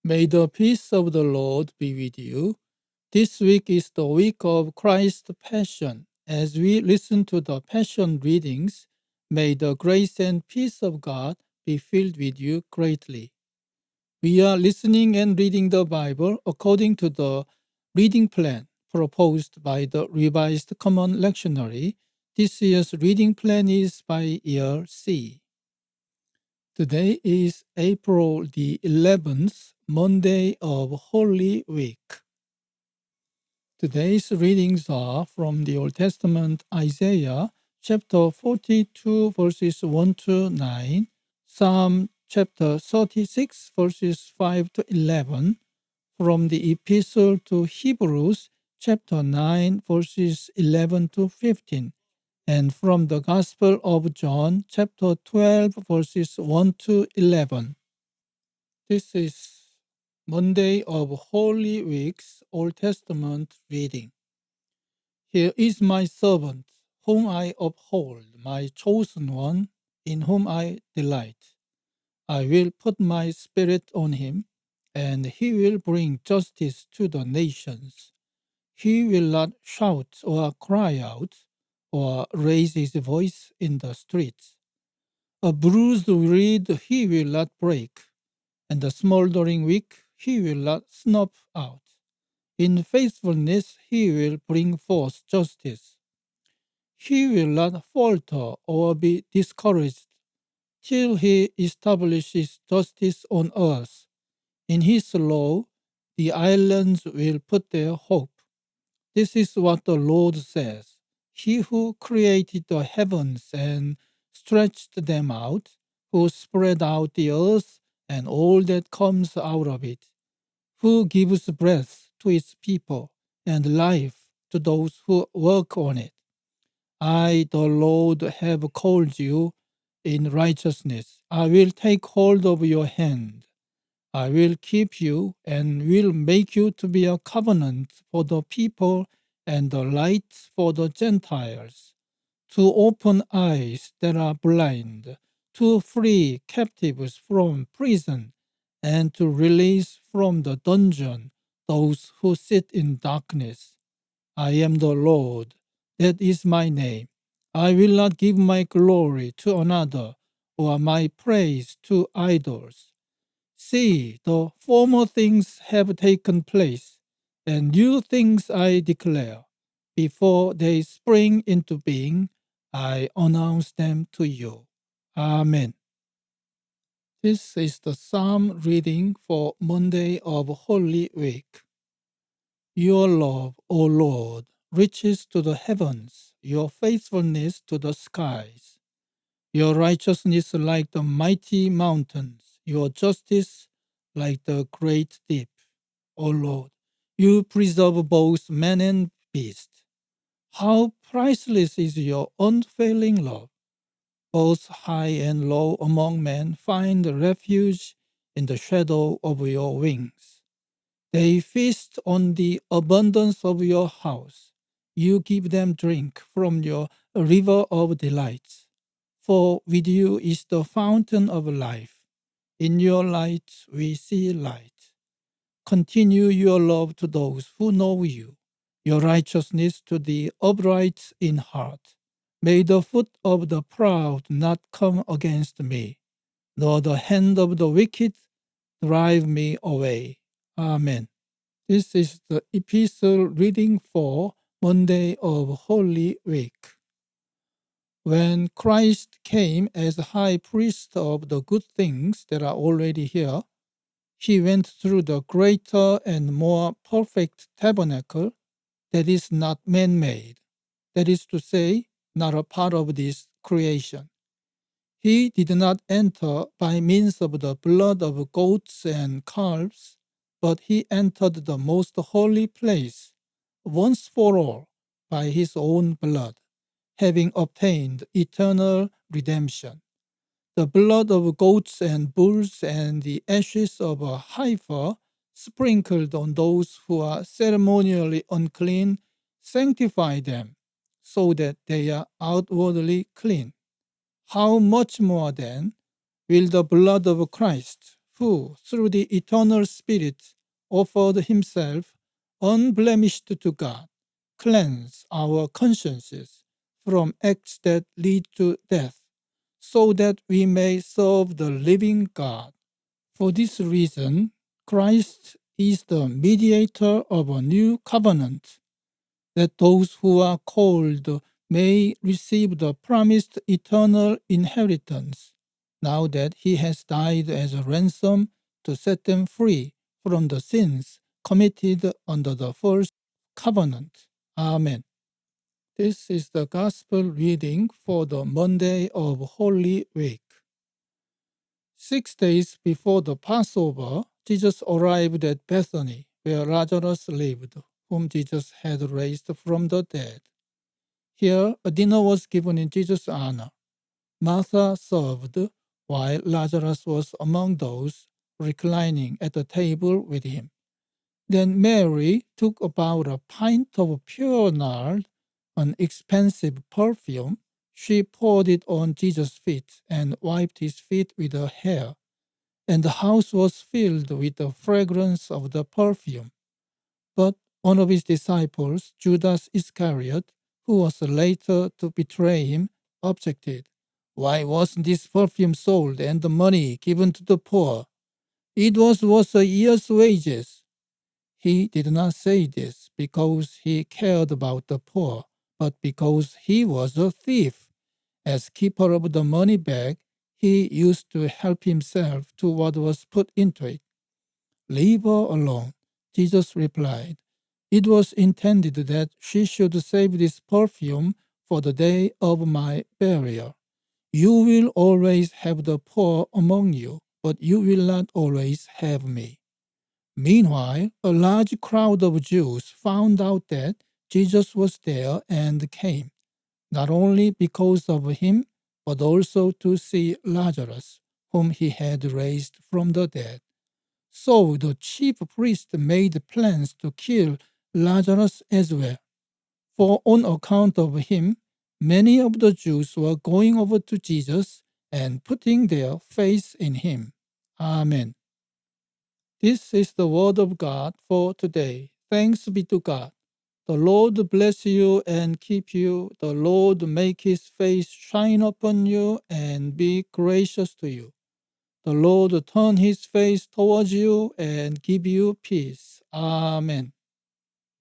May the peace of the Lord be with you. This week is the week of Christ's Passion. As we listen to the Passion readings, may the grace and peace of God be filled with you greatly. We are listening and reading the Bible according to the reading plan proposed by the Revised Common Lectionary. This year's reading plan is by year C. Today is April the 11th, Monday of Holy Week. Today's readings are from the Old Testament, Isaiah chapter 42, verses 1 to 9, Psalm chapter 36, verses 5 to 11, from the Epistle to Hebrews chapter 9, verses 11 to 15, and from the Gospel of John, chapter 12, verses 1 to 11. This is Monday of Holy Week's Old Testament reading. Here is my servant, whom I uphold, my chosen one, in whom I delight. I will put my spirit on him, and he will bring justice to the nations. He will not shout or cry out, or raise his voice in the streets. A bruised reed he will not break, and the smoldering wick he will not snuff out. In faithfulness he will bring forth justice. He will not falter or be discouraged till he establishes justice on earth. In his law the islands will put their hope. This is what the Lord says. He who created the heavens and stretched them out, who spread out the earth and all that comes out of it, who gives breath to its people and life to those who work on it. I, the Lord, have called you in righteousness. I will take hold of your hand. I will keep you and will make you to be a covenant for the people and the light for the Gentiles, to open eyes that are blind, to free captives from prison, and to release from the dungeon those who sit in darkness. I am the Lord, that is my name. I will not give my glory to another, or my praise to idols. See, the former things have taken place, and new things I declare. Before they spring into being, I announce them to you. Amen. This is the Psalm reading for Monday of Holy Week. Your love, O Lord, reaches to the heavens, your faithfulness to the skies. Your righteousness like the mighty mountains, your justice like the great deep. O Lord, you preserve both man and beast. How priceless is your unfailing love! Both high and low among men find refuge in the shadow of your wings. They feast on the abundance of your house. You give them drink from your river of delights. For with you is the fountain of life. In your light we see light. Continue your love to those who know you, your righteousness to the upright in heart. May the foot of the proud not come against me, nor the hand of the wicked drive me away. Amen. This is the epistle reading for Monday of Holy Week. When Christ came as high priest of the good things that are already here, he went through the greater and more perfect tabernacle that is not man-made, that is to say, not a part of this creation. He did not enter by means of the blood of goats and calves, but he entered the most holy place once for all by his own blood, having obtained eternal redemption. The blood of goats and bulls and the ashes of a heifer sprinkled on those who are ceremonially unclean sanctify them, so that they are outwardly clean. How much more then will the blood of Christ, who, through the eternal Spirit, offered himself unblemished to God, cleanse our consciences from acts that lead to death, so that we may serve the living God. For this reason, Christ is the mediator of a new covenant, that those who are called may receive the promised eternal inheritance, now that he has died as a ransom to set them free from the sins committed under the first covenant. Amen. This is the Gospel reading for the Monday of Holy Week. 6 days before the Passover, Jesus arrived at Bethany, where Lazarus lived, whom Jesus had raised from the dead. Here, a dinner was given in Jesus' honor. Martha served, while Lazarus was among those reclining at the table with him. Then Mary took about a pint of pure nard, an expensive perfume. She poured it on Jesus' feet and wiped his feet with her hair, and the house was filled with the fragrance of the perfume. But one of his disciples, Judas Iscariot, who was later to betray him, objected. Why wasn't this perfume sold and the money given to the poor? It was worth a year's wages. He did not say this because he cared about the poor, but because he was a thief. As keeper of the money bag, he used to help himself to what was put into it. Leave her alone, Jesus replied. It was intended that she should save this perfume for the day of my burial. You will always have the poor among you, but you will not always have me. Meanwhile, a large crowd of Jews found out that Jesus was there and came, not only because of him, but also to see Lazarus, whom he had raised from the dead. So the chief priest made plans to kill Lazarus as well. For on account of him, many of the Jews were going over to Jesus and putting their faith in him. Amen. This is the word of God for today. Thanks be to God. The Lord bless you and keep you. The Lord make his face shine upon you and be gracious to you. The Lord turn his face towards you and give you peace. Amen.